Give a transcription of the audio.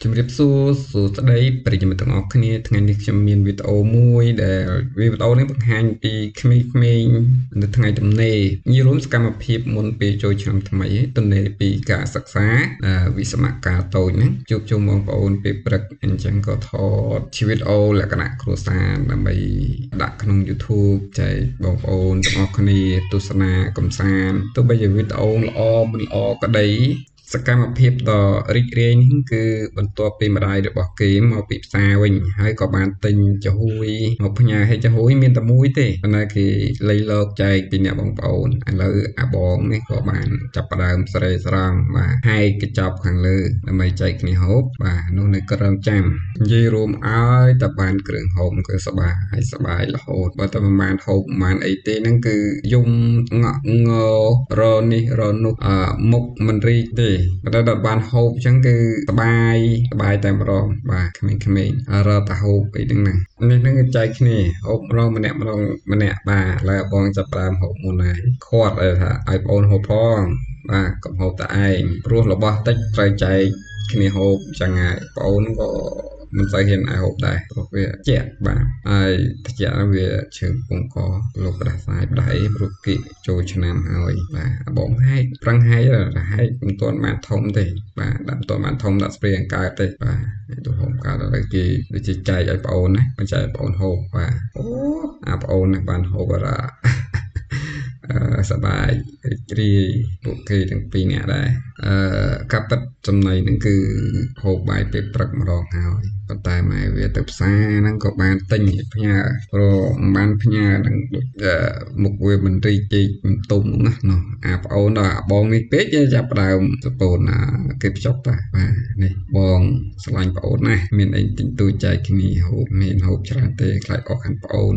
ជំរាបសួរសួស្តីប្រិយមិត្តទាំងអស់គ្នាថ្ងៃនេះខ្ញុំមានវីដេអូមួយដែលវីដេអូនេះបង្ហាញពីក្មេងៗនៅថ្ងៃទំនេរនិយាយរួមសកម្មភាពមុនពេលចូលឆ្នាំថ្មីទំនេរពីការសិក្សាវិស្សមការតូចហ្នឹងជួបជុំបងប្អូនពេលព្រឹកអញ្ចឹងក៏ថតជាវីដេអូលក្ខណៈគ្រួសារដើម្បីដាក់ក្នុង YouTube ចែកបងប្អូនទាំងអស់គ្នាទស្សនាកម្សាន្តទោះបីជាវីដេអូល្អមិនល្អក៏ដីសកម្មភាពដ៏រីករាយនេះគឺបន្ទាប់ពីម្ដាយរបស់គេមកពីផ្សារវិញហើយក៏បានទិញចាហួយមកផ្ញើឲ្យចាហួយមានតែមួយទេប៉ុន្តែគេលៃលកចែកពីអ្នកបងប្អូនឥឡូវអាបងនេះក៏បានចាប់ផ្ដើមស្រែស្រង់បាទហែកកញ្ចប់ខាងលើដើម្បីចែកគ្នាហូបបាទនោះនៅក្រឹមចាំនិយាយរួមឲ្យតែបានគ្រឿងហូបគឺសបាយរហូតបើតែមិនបានហូបមិនបានអីទេហ្នឹងគឺយំងក់ងរនេះរនោះមុខមិនរីកទេបើដល់បានហូបអញ្ចឹងគឺសបាយតែម្ដងបាទក្មេងៗរកតែហូបអីហ្នឹងណានេះហ្នឹងចែកគ្នាហូបម្ដងម្នាក់បាទឡើយបងចាប់ផ្ដើមហូបមុនហើយខាត់ឲ្យថាឲ្យបងហូបផងបាទកុំហូបតែឯងព្រោះរបស់តិចត្រូវចែកគ្នាហូបអញ្ចឹងហើយបងក៏មិនសូវហ៊ានហូបដែរព្រោះវាជាក់បាទហើយត្រជាក់វាជើងពងកលោកផ្ដាសាយផ្ដាអីព្រោះគេចូលឆ្នាំហើយបាទបងហែកប្រឹងហែកមិនទាន់បានធំទេបាទដាក់មិនទាន់បានធំដាក់ស្ព្រេអង្កើតទេបាទទៅហូបកើតដល់គេដូចជាចែកឲ្យបងអូនណាមិនចែកឲ្យបងអូនហូបបាទអូអាបងអូនណាបានហូបអរសបាយរីករាយពួកគេទាំងពីរនាក់ដែរការប៉ັດចំណៃហ្នឹងគឺហូបបាយពេលព្រឹកម្ដងហើយប៉ុន្តែម៉ែវាទៅផ្សារហ្នឹងក៏បានទិញផ្ញើព្រោះមិនបានផ្ញើហ្នឹងមុខវាមិនរីកទេមិនទុំណាណោះអាប្អូនដល់អាបងនេះពេកចាប់ផ្ដើមសពូនគេភ្ជាប់បាទនេះបងស្រឡាញ់ប្អូនណាមានអីទិញទូចចែកគ្នាហូបមានហូបច្រើនទេខ្លាចអស់ខាងប្អូន